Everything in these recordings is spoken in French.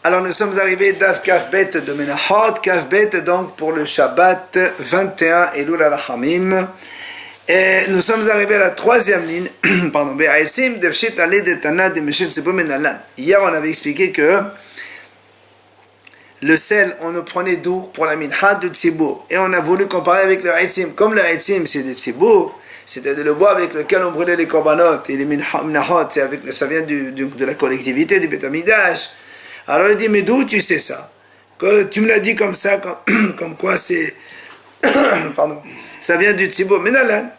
Alors nous sommes arrivés d'Af Kafbet de Menachot, Kafbet donc pour le Shabbat 21 Elul al-Hamim. Et nous sommes arrivés à la troisième ligne, pardon, hier on avait expliqué que le sel, on le prenait d'où pour la minha de Tzibour. Et on a voulu comparer avec le Haïtzim. Comme le Haïtzim, c'est de Tzibour, c'était le bois avec lequel on brûlait les korbanot. Et les minahot, ça vient de la collectivité du Beth Amidash. Alors il dit, mais d'où tu sais ça? Que tu me l'as dit comme ça, comme quoi c'est... Pardon. Ça vient du Tzibour. Mais Nalan,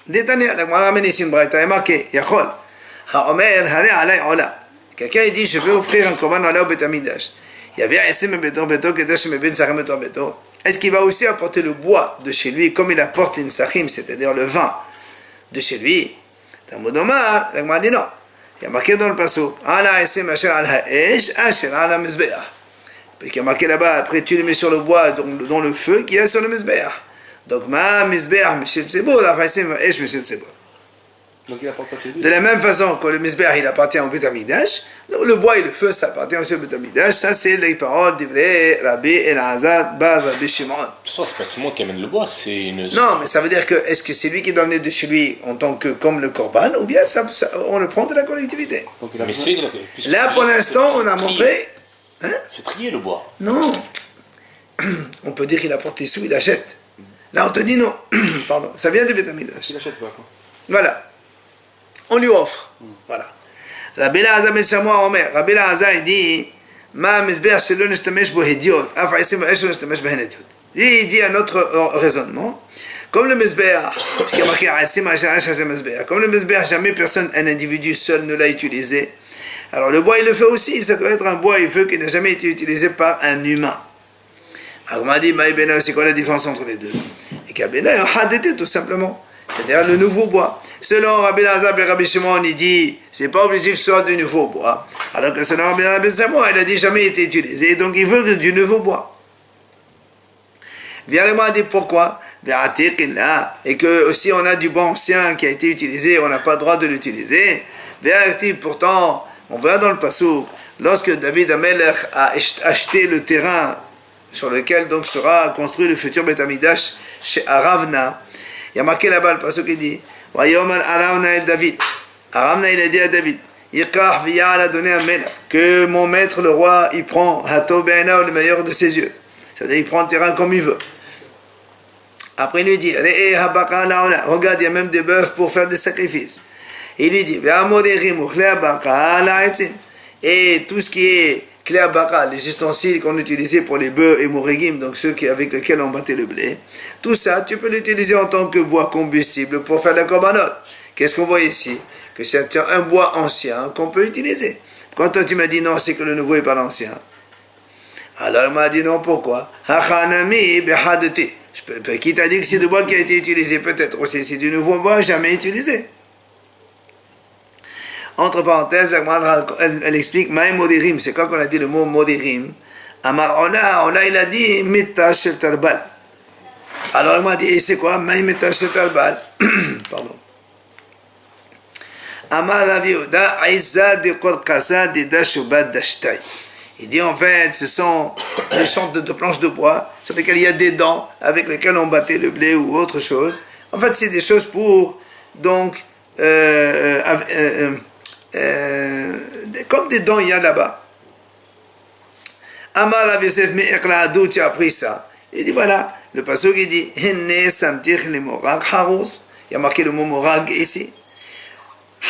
détané, la Gemara ramène ici une braïta, il est marqué, Yachol, Ha'omer, Hare, Alay, Ola. Quelqu'un il dit, je vais offrir un korban Ola au Beth Amidash. Il y avait est-ce qu'il va aussi apporter le bois de chez lui comme il apporte l'insachim, c'est-à-dire le vin de chez lui? Talmud-Omar, la Gemara dit non. Il y a marqué dans le pasuk, parce qu'il y a marqué là-bas, après tu le mets sur le bois, dans le feu qui est sur le mizbeach. Donc ma mizbeach mishel tzibur, la faïsim esh mishel tzibur. Donc il apporte chez lui. De la même façon que le mizbeach il appartient au Beth Amidash, donc le bois et le feu ça appartient aussi au Beth Amidash. Ça c'est les paroles d'Ivrei Rabbi Elazar bar Rabbi Shimon. De toute façon, c'est pas tout le monde qui amène le bois, c'est une... Non, mais ça veut dire que est-ce que c'est lui qui doit amener de chez lui en tant que comme le korban, ou bien on le prend de la collectivité? Mais c'est là pour l'instant on a montré. Hein? C'est trié le bois. Non. On peut dire qu'il apporte les sous, il achète. Là on te dit non. Pardon, ça vient du Beth Amidash. Il achète pas quoi. Voilà. On lui offre. Voilà. Rabbi Elazar ben Shammua Omer. Rabbi Elazar il dit Ma mizbeach shelo nishtamesh bo hediot, af ha'esim ha'esh nishtamesh behen hediot. Il dit un autre raisonnement. Comme le mizbeach, puisqu'il y a marqué ha'esim ha'esh ha'esh mizbeach. Comme le mizbeach, jamais personne, un individu seul ne l'a utilisé. Alors le bois il le fait aussi. Ça doit être un bois et feu qui n'a jamais été utilisé par un humain. Alors on m'a dit Maïbena, c'est quoi la différence entre les deux? Et qu'Abena est hadete tout simplement. C'est-à-dire le nouveau bois. Selon Rabbi Elazar et Rabbi Shimon, il dit, c'est pas obligé que ce soit du nouveau bois. Alors que selon Rabbi Elazar ben Shammua, il a dit jamais été utilisé, donc il veut du nouveau bois. Viens-le-moi dire pourquoi. Et que aussi on a du bois ancien qui a été utilisé, on n'a pas le droit de l'utiliser. Pourtant, on verra dans le pasuk, lorsque David Amelech a acheté le terrain sur lequel donc sera construit le futur Beth Amidash chez Aravna, il y a marqué là-bas le pasuk qui dit Aravna el David. Aravna il a dit à David Yikach v'ya'al adonai amelech, que mon maître le roi il prend Hatov be'einav, le meilleur de ses yeux. C'est-à-dire il prend le terrain comme il veut. Après il lui dit regarde, il y a même des bœufs pour faire des sacrifices. Il lui dit et tout ce qui est Klea Baka, les ustensiles qu'on utilisait pour les bœufs et Mourigim, donc ceux avec lesquels on battait le blé, tout ça, tu peux l'utiliser en tant que bois combustible pour faire la korbanot. Qu'est-ce qu'on voit ici? Que c'est un bois ancien qu'on peut utiliser. Quand toi tu m'as dit non, c'est que le nouveau n'est pas l'ancien. Alors il m'a dit non, pourquoi? Qui t'a dit que c'est du bois qui a été utilisé? Peut-être aussi c'est du nouveau bois jamais utilisé. Entre parenthèses, elle explique Maï Modirim, c'est quand on a dit le mot Modirim. Amar Ola il a dit Mitash Shel Tarbal. Alors il m'a dit, et c'est quoi Maï Mitash Shel Tarbal? Pardon. Amar Raviuda Aïza de Korkasa de Dashubad Dashtai. Il dit en fait, ce sont des champs de planches de bois sur lesquelles il y a des dents avec lesquelles on battait le blé ou autre chose. En fait, c'est des choses pour donc comme des dents il y a là-bas. Amar Rav Yosef me'ekla, d'où tu as appris ça? Il dit voilà, le pasuk il dit Henne samtich le morag harus. Il y a marqué le mot morag ici.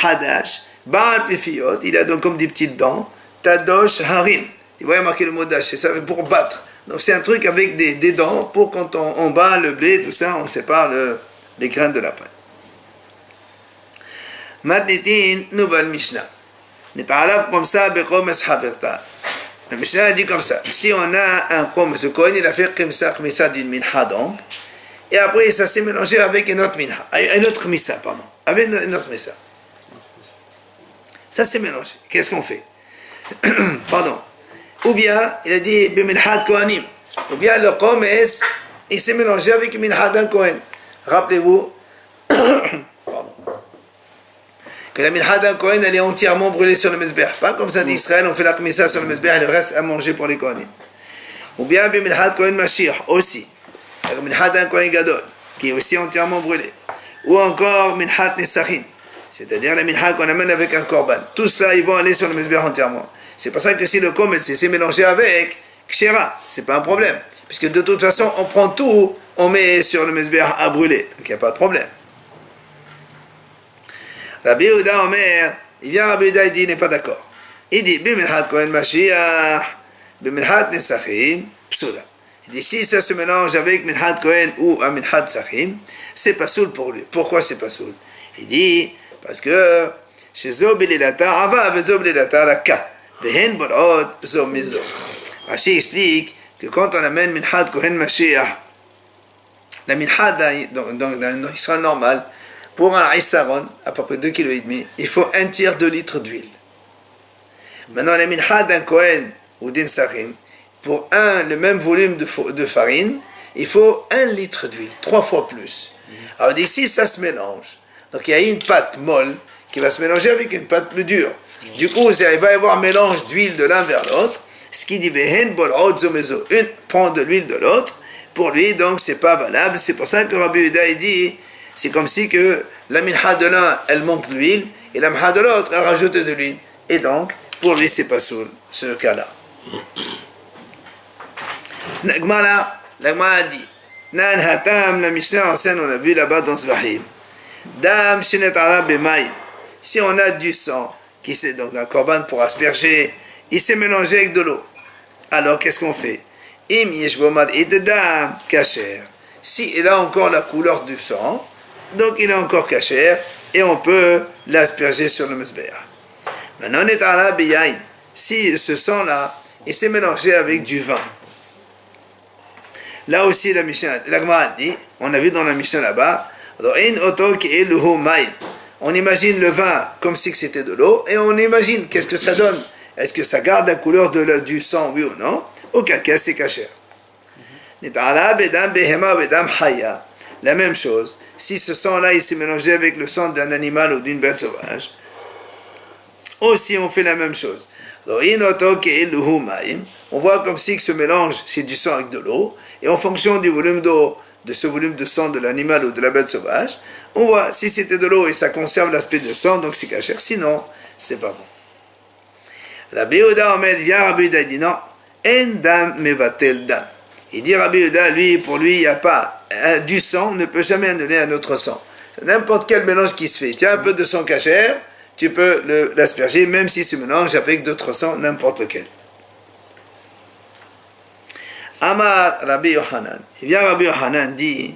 Hadash, Baal Pifiot, il a donc comme des petites dents. Tadosh harim. Il voit marqué le mot dash, c'est ça pour battre. Donc c'est un truc avec des dents pour quand on bat le blé, tout ça, on sépare les graines de la paille. Matnitin, nouvelle Mishnah. Net'alaf comme ça, bekomes haverta. Le Mishnah dit comme ça. Si on a un komes, le Kohen il a fait khmisa d'une minha donc, et après ça s'est mélangé avec une autre minha, une autre khmisa, pardon, avec une autre khmisa. Ça s'est mélangé. Qu'est-ce qu'on fait? Pardon. Ou bien, il a dit biminhad kohanim. Ou bien le komes, il s'est mélangé avec minhad d'un kohen. Rappelez-vous, pardon. que la minha d'un Kohen, elle est entièrement brûlée sur le Mizbeach. Pas comme ça d'Israël, on fait la Kmissa sur le Mizbeach et le reste à manger pour les Kohanim. Ou bien, minha Kohen Mashiach aussi. La minha d'un Kohen Gadol, qui est aussi entièrement brûlée. Ou encore, minha Nesachim, c'est-à-dire la minha qu'on amène avec un korban. Tout cela, ils vont aller sur le Mizbeach entièrement. C'est pour ça que si le Kometz c'est mélangé avec Kshera, c'est pas un problème. Puisque de toute façon, on prend tout, on met sur le Mizbeach à brûler. Donc il n'y a pas de problème. Rabbi Yehuda Omer, il vient Rabbi Yehuda, il dit, il n'est pas d'accord. Il dit, Bimilhat Kohen Mashiach, Bimilhat Nesachim, Psula. Il dit, si ça se mélange avec Minhat Kohen ou un Minhat Sachim, c'est pas soul pour lui. Pourquoi c'est pas soul? Il dit, parce que chez Zobililata, Ava avec Zobililata, la Ka, Behen Borod, Zomizo. Rashi explique que quand on amène Minhat Kohen Mashiach, la Minhat dans Israël normal, pour un Issaron, à peu près 2,5 kg, il faut 1/3 de litre d'huile. Maintenant, la minha d'un Kohen ou d'un Sachim, pour le même volume de farine, il faut 1 litre d'huile, 3 fois plus. Alors d'ici, ça se mélange. Donc il y a une pâte molle qui va se mélanger avec une pâte plus dure. Du coup, il va y avoir un mélange d'huile de l'un vers l'autre, ce qui dit Behen Bol'od Zomezo. Une prend de l'huile de l'autre. Pour lui, donc, c'est pas valable. C'est pour ça que Rabbi Yehuda dit, c'est comme si que la minha de l'un, elle manque d'huile, et la minha de l'autre, elle rajoute de l'huile. Et donc, pour lui, c'est pas soul, ce cas-là. La Gemara dit, Nan hatam, la Mishnah enseigne, on l'a vu là-bas dans Zvahim. Dam shenet arab b'mayim. Si on a du sang, qui c'est donc un korban pour asperger, il s'est mélangé avec de l'eau. Alors, qu'est-ce qu'on fait? Im yeshbomad et de dam kasher. Si il a encore la couleur du sang, donc il est encore kasher, et on peut l'asperger sur le mizbeach. Maintenant, on est à la biyaïn. Si ce sang-là, il s'est mélangé avec du vin. Là aussi, la Gemara dit, on a vu dans la Mishnah là-bas, on imagine le vin comme si c'était de l'eau, et on imagine qu'est-ce que ça donne. Est-ce que ça garde la couleur du sang, oui ou non? Aucun cas, c'est kasher. La même chose, si ce sang-là, il s'est mélangé avec le sang d'un animal ou d'une bête sauvage, aussi on fait la même chose. On voit comme si ce mélange, c'est du sang avec de l'eau, et en fonction du volume d'eau, de ce volume de sang de l'animal ou de la bête sauvage, on voit si c'était de l'eau et ça conserve l'aspect de sang, donc c'est kasher, sinon, c'est pas bon. Rabbi Yehuda Omer vient, Rabbi Yehuda dit non, en dam mevatel dam. Il dit Rabbi Yehuda, pour lui, il n'y a pas du sang, ne peut jamais annuler un autre sang. N'importe quel mélange qui se fait, tu as un peu de sang kasher, tu peux l'asperger, même s'il se mélange avec d'autres sangs, n'importe lequel. Amar Rabbi Yohanan. Il vient Rabbi Yohanan dit,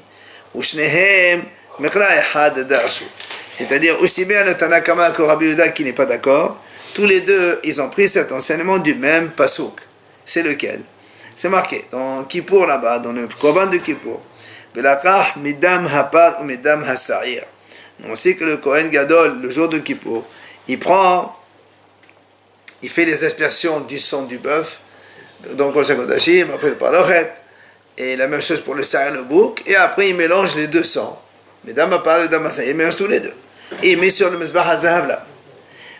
Ushnehem mekra ehad da'ashu. C'est-à-dire aussi bien le Tanakama que Rabbi Yehuda qui n'est pas d'accord, tous les deux, ils ont pris cet enseignement du même pasouk. C'est lequel? C'est marqué dans Kippour là-bas, dans le Korban de Kippour. Belakah midam hapad ou midam hasa'ir. On sait que le Kohen Gadol, le jour de Kippour, il fait les aspersions du sang du bœuf, donc au Shakodashim, après le Parochet, et la même chose pour le Sa'ir le bouc, et après il mélange les deux sangs. Midam hapad et midam hasa'ir, il mélange tous les deux. Et il met sur le Mizbah HaZahav là.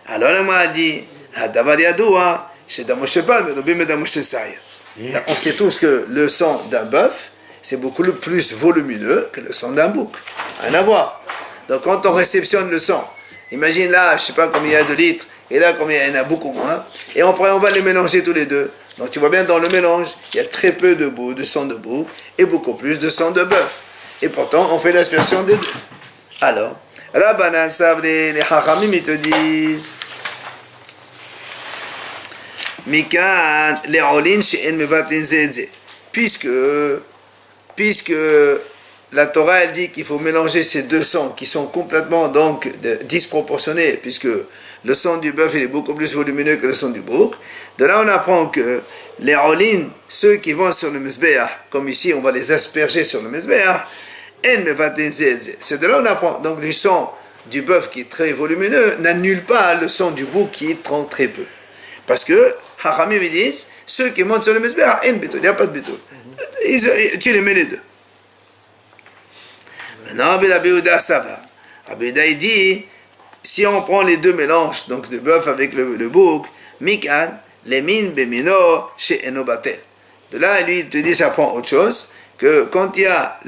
Alors là, moi, a dit, Hadavar yadoua, chez Damoshe Pal, mais Dobim et Damoshe Sa'ir. On sait tous que le sang d'un bœuf, c'est beaucoup plus volumineux que le sang d'un bouc. Rien à voir. Donc quand on réceptionne le sang, imagine là, je ne sais pas combien il y a de litres, et là combien il y en a beaucoup moins, et après on va les mélanger tous les deux. Donc tu vois bien dans le mélange, il y a très peu de sang de bouc, et beaucoup plus de sang de bœuf. Et pourtant, on fait l'aspersion des deux. Alors, Rabbanan savent, les Hachamim, ils te disent, Mikan, les Olin, chez Mevatin Zeze. Puisque la Torah, elle dit qu'il faut mélanger ces deux sangs qui sont complètement donc disproportionnés, puisque le sang du bœuf il est beaucoup plus volumineux que le sang du bouc. De là, on apprend que les Olin, ceux qui vont sur le Mizbeach, comme ici, on va les asperger sur le Mizbeach, c'est de là on apprend. Donc le sang du bœuf qui est très volumineux n'annule pas le sang du bouc qui est très peu. Parce que Hachamim disent, ceux qui montent sur le Mizbeach, il n'y a pas de bétoul. Tu les mets les deux. Maintenant, Rabbi Yehuda ça va. Rabbi Yehuda il dit, si on prend les deux mélanges, donc de bœuf avec le bouc, mikan, les min bemino, chez enobatel. De là, lui, il te dit, ça prend autre chose, que quand il y a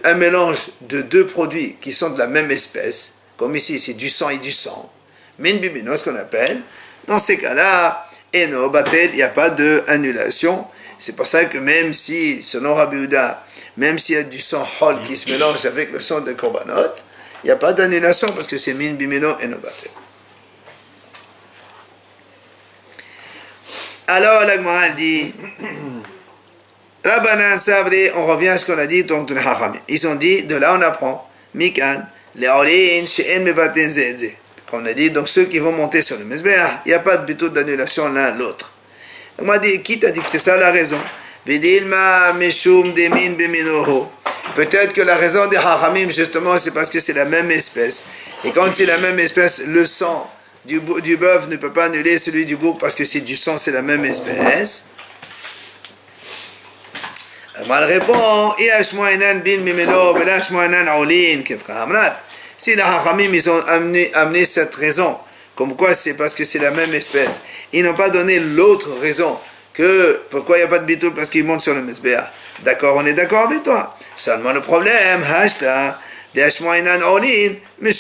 un mélange de deux produits qui sont de la même espèce, comme ici, c'est du sang et du sang, min bemino, ce qu'on appelle, dans ces cas-là, enobatel, il n'y a pas d'annulation. C'est pour ça que même si, selon Rabbi Yehuda, même s'il y a du sang hol qui se mélange avec le sang de korbanot, il n'y a pas d'annulation parce que c'est min bimeno et nobatel. Alors la Gemara dit, Rabbanan Sabri, on revient à ce qu'on a dit, donc les Hachamim. Ils ont dit, de là on apprend, Mikan, les Olin, She'en Mebaten Zeze. Qu'on a dit, donc ceux qui vont monter sur le Mezbeah, il n'y a pas du tout d'annulation l'un à l'autre. On m'a dit, qui t'a dit que c'est ça la raison? Peut-être que la raison des Hachamim, justement, c'est parce que c'est la même espèce. Et quand c'est la même espèce, le sang du bœuf ne peut pas annuler celui du bouc parce que c'est du sang, c'est la même espèce. Elle répond, si les Hachamim, ils ont amené cette raison, comme quoi c'est parce que c'est la même espèce, ils n'ont pas donné l'autre raison. Que pourquoi il n'y a pas de bitoul parce qu'il monte sur le Mezbeah. D'accord, on est d'accord avec toi. Seulement le problème, mais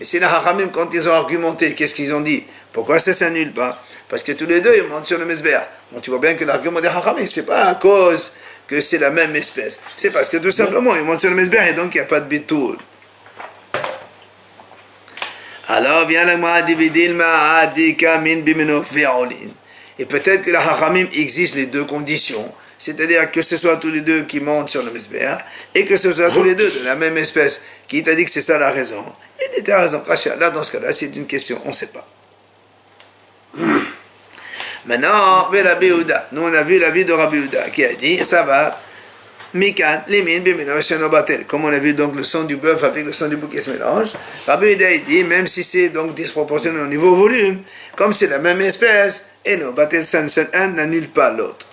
c'est les Hachamim, quand ils ont argumenté, qu'est-ce qu'ils ont dit? Pourquoi ça s'annule pas? Parce que tous les deux, ils montent sur le Mezbeah. Bon, tu vois bien que l'argument des Hachamim, c'est pas à cause que c'est la même espèce. C'est parce que tout simplement, ils montent sur le Mezbeah et donc il n'y a pas de bitoul. Alors vient la Gemara divider le ma'adika min bimeno ve'olin. Et peut-être que la Hachamim exige les deux conditions, c'est-à-dire que ce soit tous les deux qui montent sur le Mezbeah et que ce soit tous les deux de la même espèce. Qui t'a dit que c'est ça la raison? Il dit, t'as raison, là dans ce cas-là, c'est une question, on ne sait pas. Maintenant, Rabbi Yehuda, nous on a vu l'avis de Rabbi Yehuda qui a dit, ça va, Mikan, Limin, Bimino, Shenobatel. Comme on a vu donc le sang du bœuf avec le sang du bouc qui se mélange, Rabbi Yehuda il dit, même si c'est donc disproportionné au niveau volume, comme c'est la même espèce, et non, Batel Sansan, un n'annule pas l'autre.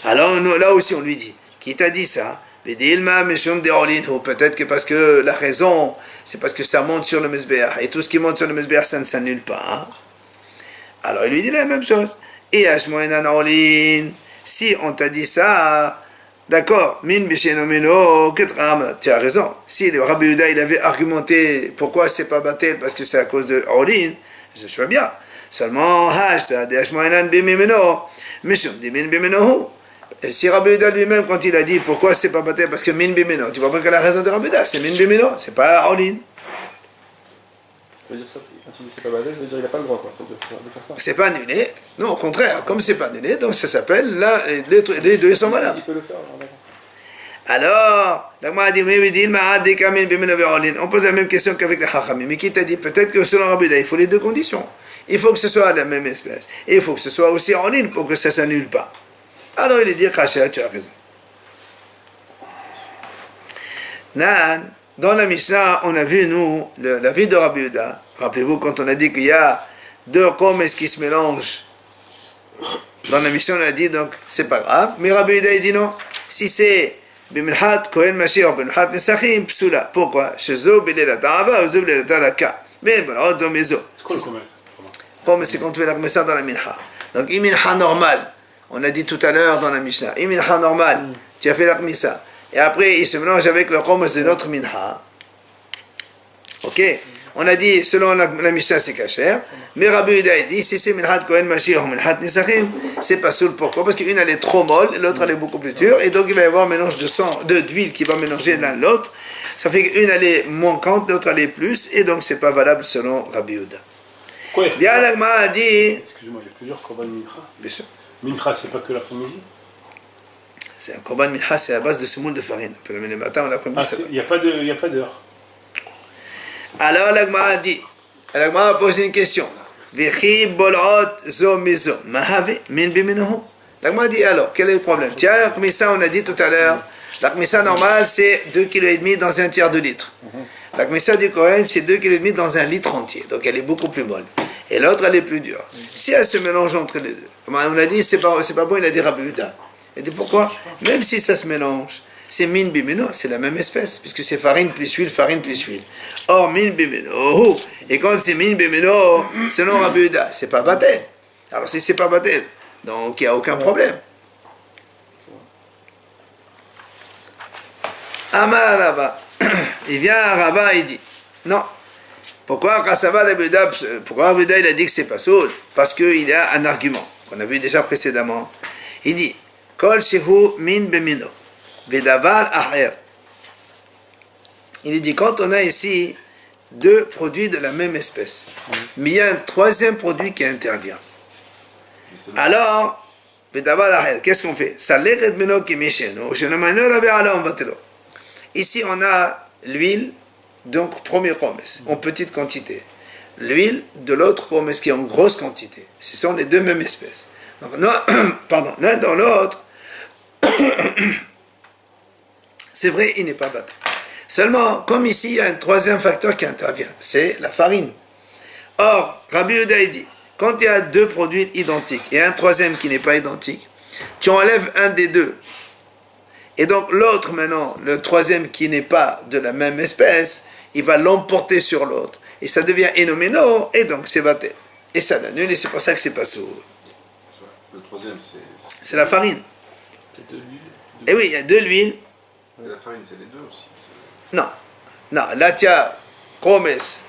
Alors nous, là aussi on lui dit, qui t'a dit ça? Peut-être que parce que la raison, c'est parce que ça monte sur le Mezbeah, et tout ce qui monte sur le Mezbeah, ça ne s'annule pas. Hein? Alors il lui dit la même chose. Et si on t'a dit ça, d'accord, tu as raison. Si le Rabbi Yehuda il avait argumenté pourquoi c'est pas Batel, parce que c'est à cause de Olin, je sais bien. Seulement, si Rabbi Yehuda lui-même, quand il a dit pourquoi c'est pas Batel, parce que min bimeno, tu vois pas que la raison de Rabbi Yehuda, c'est min bimeno, c'est pas Olin. Ça veut dire ça, quand tu dis c'est pas Batel, ça veut dire qu'il n'a pas le droit quoi, de faire ça. C'est pas annulé, non, au contraire, comme c'est pas annulé, donc ça s'appelle, là, les deux sont valables. Il peut le faire, d'accord. Alors, on pose la même question qu'avec les Hachamim. Mais qui t'a dit peut-être que selon Rabbi Yehuda, il faut les deux conditions. Il faut que ce soit la même espèce. Et il faut que ce soit aussi en ligne pour que ça ne s'annule pas. Alors il est dit, Kacha, tu as raison. Dans la Mishnah, on a vu, nous, la vie de Rabbi Yehuda. Rappelez-vous, quand on a dit qu'il y a deux chomes qui se mélangent. Dans la Mishnah, on a dit, donc, c'est pas grave. Mais Rabbi Yehuda, il dit non. Si c'est Bimilhat Kohen Mashiach, Bimilhat Nesachim, Psula. Pourquoi? Shezo Bilela Ta'ava, Ozo Bilela Ta'aka. Mais voilà, Ozo Mezo. Comme c'est quand tu fais la Kmessa dans la Minha. Donc, une Minha normale. On a dit tout à l'heure dans la Mishnah. Une Minha normale. Tu as fait la Kmessa. Et après, il se mélange avec le Chomes de notre Minha. Ok? On a dit, selon la Mishnah, c'est kasher. Mais Rabbi Yehuda dit, si c'est Minhat Kohen Mashiach ou Minhat Nisachim, c'est pas soul. Pourquoi? Parce qu'une elle est trop molle, l'autre elle est beaucoup plus dure. Et donc il va y avoir un mélange de sang, d'huile qui va mélanger l'un l'autre. Ça fait qu'une elle est manquante, l'autre elle est plus. Et donc c'est pas valable selon Rabbi Yehuda. Bien, l'Agma a dit. Excusez-moi, il y a plusieurs korban mincha. Bien sûr. Mincha, c'est pas que l'après-midi. C'est un korban mincha, c'est à base de semoule de farine. On peut le mettre le matin ou l'après-midi. Il n'y a pas d'heure. Alors l'Agma a dit, l'Agma a posé une question. L'Agma a dit alors, quel est le problème? Tiens, la Kmissa, on a dit tout à l'heure, la Kmissa normale c'est 2,5 kg dans un tiers de litre. La Kmissa du Kohen c'est 2,5 kg dans un litre entier, donc elle est beaucoup plus molle. Et l'autre elle est plus dure. Si elle se mélange entre les deux, on a dit c'est pas bon, il a dit Rabbi Yehuda. Il dit pourquoi? Même si ça se mélange, C'est min bimino, c'est la même espèce, puisque c'est farine plus huile. Or, min bimino, et quand c'est min bimino, selon Rabbi Yehuda, c'est pas batel. Alors si c'est pas batel, donc il n'y a aucun problème. Amar Rava, il vient à Rava, il dit, non. Pourquoi Rabbi Yehuda il a dit que c'est pas soul? Parce qu'il y a un argument qu'on a vu déjà précédemment. Il dit, Kol shehu min bimino. Vedavar aher. Il dit quand on a ici deux produits de la même espèce, mais il y a un troisième produit qui intervient. Alors, Vedavar aher, qu'est-ce qu'on fait? Ici, on a l'huile, donc premier promesse, en petite quantité. L'huile de l'autre promesse qui est en grosse quantité. Ce sont les deux mêmes espèces. Donc, l'un dans l'autre, c'est vrai, il n'est pas battu. Seulement, comme ici, il y a un troisième facteur qui intervient, c'est la farine. Or, Rabbi Yehuda dit, quand il y a deux produits identiques et un troisième qui n'est pas identique, tu enlèves un des deux. Et donc l'autre maintenant, le troisième qui n'est pas de la même espèce, il va l'emporter sur l'autre. Et ça devient énoméno, et donc c'est battu. Et ça l'annule, et c'est pour ça que c'est pas sourd. Le troisième, c'est la farine. C'est de l'huile. Et oui, il y a de l'huile. Et la farine, c'est les deux aussi. Non, là tu as promesse.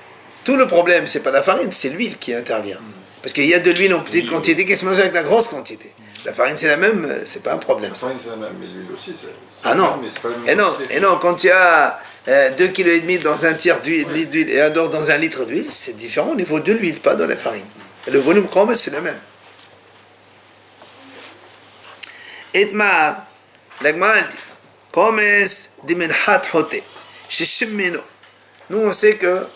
Tout le problème, c'est pas la farine, c'est l'huile qui intervient. Parce qu'il y a de l'huile en petite quantité qui se mange avec la grosse quantité. La farine, c'est la même, c'est pas un problème. La farine, c'est la même, mais l'huile aussi, c'est ah non, même, mais c'est pas la même et non, quand il y a 2,5 kg dans un tiers d'huile et un autre dans un litre d'huile, c'est différent au niveau de l'huile, pas dans la farine. Et le volume promesse, c'est le même. Etmar, l'agma dit, promesse de minhat hote, shishimino. Nous, on sait que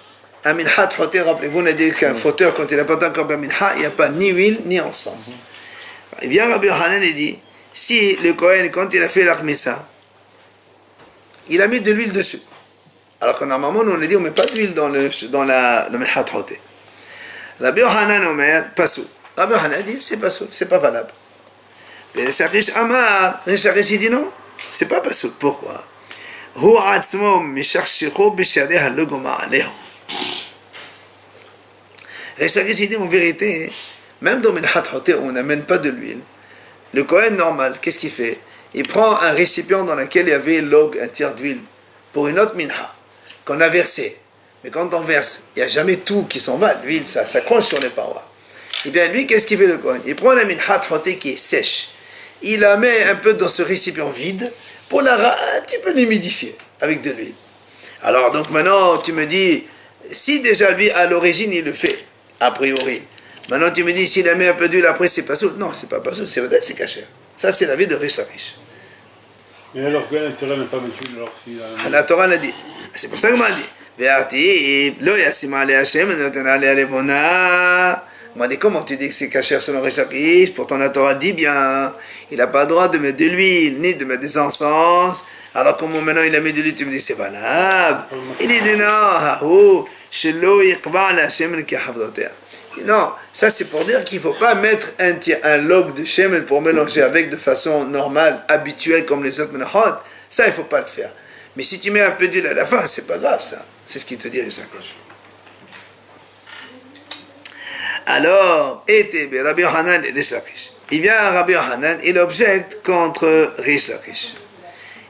un minhat hote, rappelez-vous, on a dit qu'un fauteur, quand il n'a pas encore un minha, il n'y a pas ni huile ni encens. Il vient Rabbi Yochanan et dit, si le Kohen, quand il a fait l'Achmissa, il a mis de l'huile dessus. Alors que normalement, nous on a dit, on ne met pas d'huile dans le minhat hote. Rabbi Yochanan omer, pasou. Rabbi Yochanan dit, c'est pasou, c'est pas valable. Et Shakish Amar, Shakish dit non, c'est pas pasou. Pourquoi? Hu atzmo misharshicho b'shareh halogoma aleho. Et Shakish dit en vérité, même dans minhat hote, on n'amène pas de l'huile. Le Kohen normal, qu'est-ce qu'il fait? Il prend un récipient dans lequel il y avait log, un tiers d'huile, pour une autre minha, qu'on a versé. Mais quand on verse, il n'y a jamais tout qui s'en va. L'huile, ça s'accroche sur les parois. Et bien lui, qu'est-ce qu'il fait le Kohen? Il prend la minhat hote qui est sèche. Il la met un peu dans ce récipient vide pour un petit peu l'humidifier avec de l'huile. Alors donc maintenant, tu me dis, si déjà lui, à l'origine, il le fait, a priori. Maintenant, tu me dis, s'il a mis un peu d'huile, après, c'est pas sourd. Non, c'est pas sourd, c'est caché. Ça, c'est la vie de Rish Lakish. Mais alors, quel intérêt ne pas mettre d'huile alors s'il a... La Torah l'a dit. C'est pour ça qu'on m'a dit. On m'a dit, comment tu dis que c'est caché selon Rish Lakish? Pourtant, la Torah dit bien, il n'a pas le droit de mettre de l'huile, ni de mettre des encens. Alors, comment maintenant il a mis de l'huile, tu me dis, c'est valable. Il dit, non, non, ça c'est pour dire qu'il ne faut pas mettre un log de shemen pour mélanger avec de façon normale, habituelle comme les autres menachot. Ça, il ne faut pas le faire. Mais si tu mets un peu d'huile à la fin, c'est pas grave ça. C'est ce qu'il te dit, Rish Lakish. Alors, Rabbi Yochanan et Rish Lakish. Il vient à Rabbi Yochanan, il objecte contre Rish Lakish.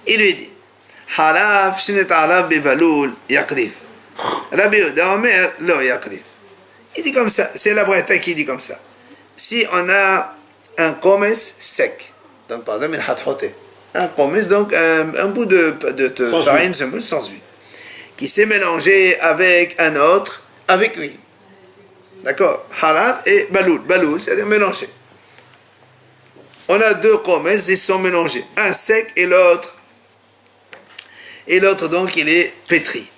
Il lui dit, Halav shnet halav bevalul yakrif. Rabbi Yehuda omer lo yakrif. Il dit comme ça, c'est la Braïta qui dit comme ça. Si on a un komes sec, donc par exemple, un komes, donc un bout de farine sans huile, qui s'est mélangé avec un autre, avec huile. D'accord? Halav et baloul, c'est-à-dire mélangé. On a deux komes, ils sont mélangés, un sec et l'autre donc il est pétri.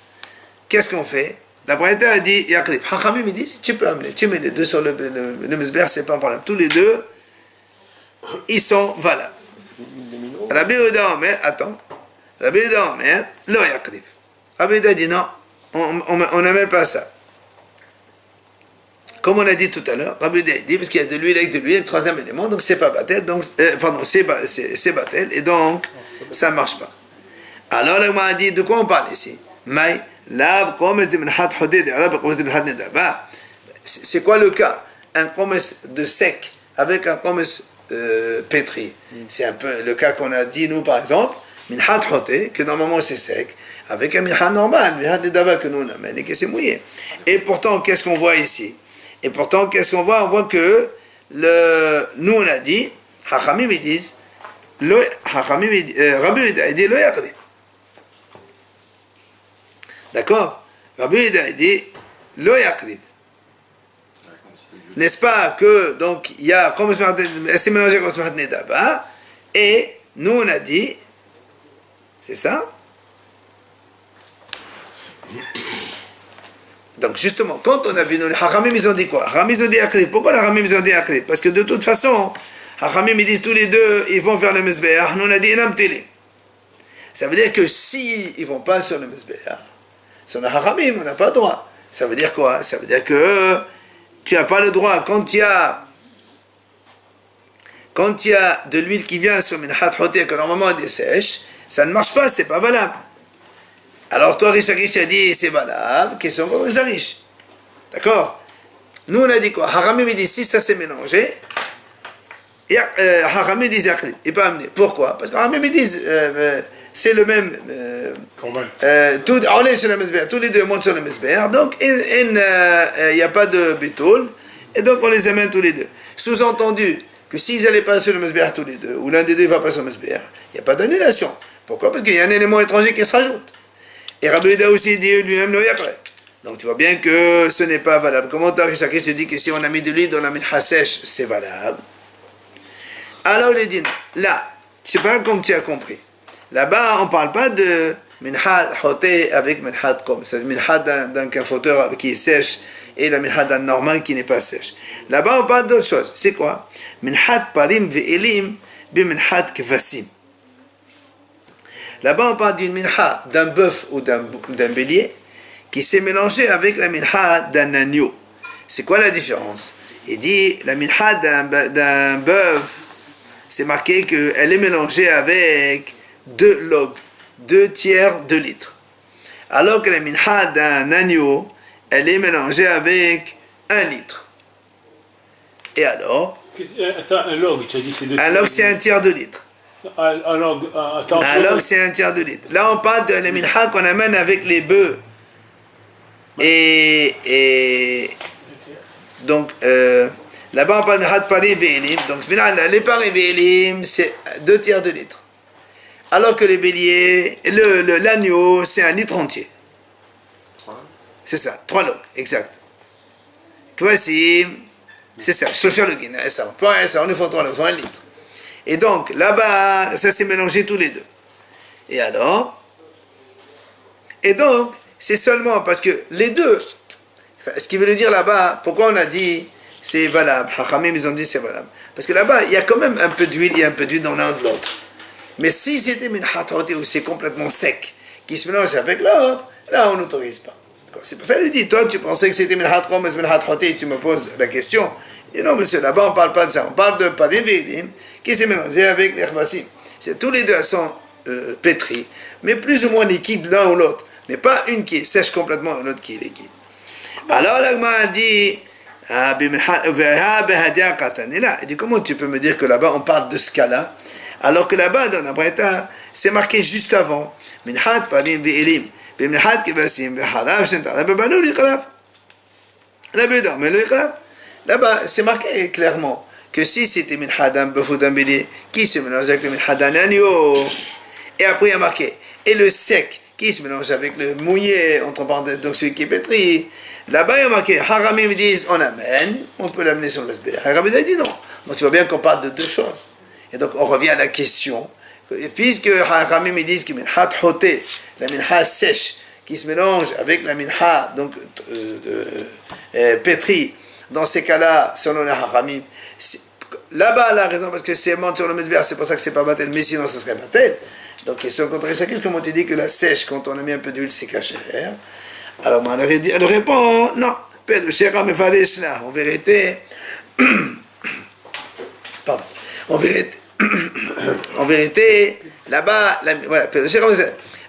Qu'est-ce qu'on fait? La Braïta a dit, Yakrif. Hachamim il dit, tu peux amener, tu mets les deux sur le mesber, c'est pas un problème. Tous les deux, ils sont valables. Rabbi Yehuda Omer, attends. Rabbi Yehuda Omer, lo Yakrif. Rabbi Yehuda dit non, on n'amène pas ça. Comme on a dit tout à l'heure, Rabbi Yehuda dit, parce qu'il y a de l'huile avec de l'huile, le troisième élément, donc c'est pas batel, donc, c'est batel, et donc, ça ne marche pas. Alors, la Gemara dit, de quoi on parle ici? Mais, lav, komes de minhat hoded, arab, komes de minhat neda. Bah, c'est quoi le cas? Un komes de sec avec un komes pétri. C'est un peu le cas qu'on a dit, nous, par exemple, minhat hoded, que normalement c'est sec, avec un minhat normal, minhat neda que nous on amène et que c'est mouillé. Et pourtant, qu'est-ce qu'on voit ici? Et pourtant, qu'est-ce qu'on voit? On voit que nous on a dit, Hachamim ils disent, Rabbi Yehuda il dit lo yaqdi. D'accord? Rabbi Yehuda il dit lo yaqdi. N'est-ce pas que donc il y a comme c'est mélangé comme Smahat Nedaba et nous on a dit, c'est ça? Donc justement, quand on a vu, les Hachamim ils ont dit quoi? Hachamim ils ont dit Akrib. Pourquoi les Hachamim ils ont dit Akrib? Parce que de toute façon, Hachamim ils disent tous les deux, ils vont vers le Mizbeach. Nous on a dit Enam Tele. Ça veut dire que si ils vont pas sur le Mizbeach, sur le Hachamim, on n'a pas le droit. Ça veut dire quoi? Ça veut dire que tu n'as pas le droit. Quand il y a de l'huile qui vient sur Minhat Hoté, que normalement elle est sèche, ça ne marche pas, c'est pas valable. Alors toi, Risharish a dit c'est valable, question contre Risharish. D'accord? Nous on a dit quoi? Haramim dit si ça s'est mélangé, Haramim dit Yakrib, il peut amener. Pourquoi? Parce que Haramim disent c'est le même. On est sur le Mizbeach, tous les deux montent sur le Mizbeach, donc il n'y a pas de bétol, et donc on les amène tous les deux. Sous-entendu que s'ils n'allaient pas sur le Mizbeach tous les deux, ou l'un des deux ne va pas sur le Mizbeach, il n'y a pas d'annulation. Pourquoi? Parce qu'il y a un élément étranger qui se rajoute. Et Rabbi Yehuda aussi dit lui-même lo yaqreb. Donc tu vois bien que ce n'est pas valable. Comment Rishaki se dit que si on a mis de l'huile dans la minha sèche, c'est valable. Alors il dit non. Là, je sais pas comme tu as compris. Là-bas, on ne parle pas de minha hoté avec minha kom. C'est minha d'un cafoteur qui est sèche et la minha d'un normal qui n'est pas sèche. Là-bas, on parle d'autre chose. C'est quoi? Minha parim ve'elim bi minha kvasim. Là-bas, on parle d'une minha d'un bœuf ou d'un bélier qui s'est mélangé avec la minha d'un agneau. C'est quoi la différence? Il dit, la minha d'un bœuf, c'est marqué qu'elle est mélangée avec 2 logs, 2 tiers de litre. Alors que la minha d'un agneau, elle est mélangée avec 1 litre. Et alors? Attends, un log, tu as dit c'est 2 Un log, c'est 1 tiers de litre. Un log, attends. Un log, c'est 1 tiers de litre. Là, on parle de la minha qu'on amène avec les bœufs. Et donc, là-bas, on parle de minha de parim ve'elim. Donc, les parim ve'elim, c'est 2 tiers de litre. Alors que les béliers, l'agneau, c'est 1 litre entier. C'est ça, 3 logs, exact. Voici, c'est ça, chauffeur le guin, ça. Pas ça, on est faut 3 logs, il faut 1 litre. Et donc, là-bas, ça s'est mélangé tous les deux. Et alors? Et donc, c'est seulement parce que les deux, ce qui veut dire là-bas, pourquoi on a dit c'est valable, Hachamim, ils ont dit c'est valable. Parce que là-bas, il y a quand même un peu d'huile, il y a un peu d'huile dans l'un de l'autre. Mais si c'était minhat hoté où c'est complètement sec, qui se mélange avec l'autre, là, on n'autorise pas. C'est pour ça qu'il dit, toi, tu pensais que c'était minhat kom, minhat hoté, et tu me poses la question. Et non, monsieur, là-bas, on ne parle pas de ça. On parle de parim ve'elim qui s'est mélangé avec les khvasim. Tous les deux sont pétris, mais plus ou moins liquides l'un ou l'autre. Mais pas une qui est sèche complètement et l'autre qui est liquide. Alors, l'Agma dit, il dit, comment tu peux me dire que là-bas, on parle de ce cas-là, alors que là-bas, dans la Breta, c'est marqué juste avant, minhat parim ve'elim, minhat kvasim ve'halav shentara bebanou liqrab. Là-bas, c'est marqué clairement que si c'était minha d'un bœuf ou d'un bélier qui se mélange avec le minha d'un agneau, et après il y a marqué, et le sec qui se mélange avec le mouillé, entre parenthèses, donc celui qui est pétri, là-bas il y a marqué, Haramim disent on amène, on peut l'amener sur le SB. Haramim dit non. Donc tu vois bien qu'on parle de 2 choses. Et donc on revient à la question, puisque Haramim disent que minha hoté, la minha sèche, qui se mélange avec la minha, donc pétri, dans ces cas-là, selon les Haramim, là-bas, la raison, parce que c'est monte sur le Mizbeach, c'est pour ça que c'est pas batel, mais sinon ce serait batel. Donc, question contre Rishaki, comment tu dis que la sèche, quand on a mis un peu d'huile, c'est caché? Alors, elle répond, non, en vérité, pardon, en vérité, là-bas, voilà,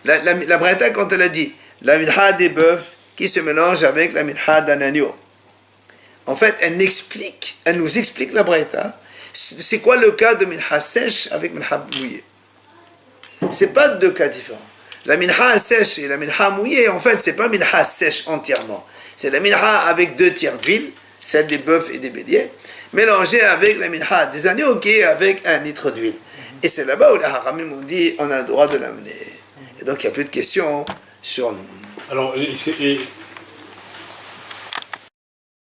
La Braïta, quand elle a dit la minha des bœufs qui se mélange avec la minha d'un agneau, en fait, elle nous explique la Braïta, c'est quoi le cas de minha sèche avec minha mouillée. C'est pas deux cas différents. La minha sèche et la minha mouillée, en fait, c'est pas minha sèche entièrement. C'est la minha avec 2 tiers d'huile, celle des bœufs et des béliers, mélangée avec la minha des agneaux qui est avec 1 litre d'huile. Et c'est là-bas où les haramim ont dit on a le droit de l'amener. Et donc il n'y a plus de questions sur nous. Alors, et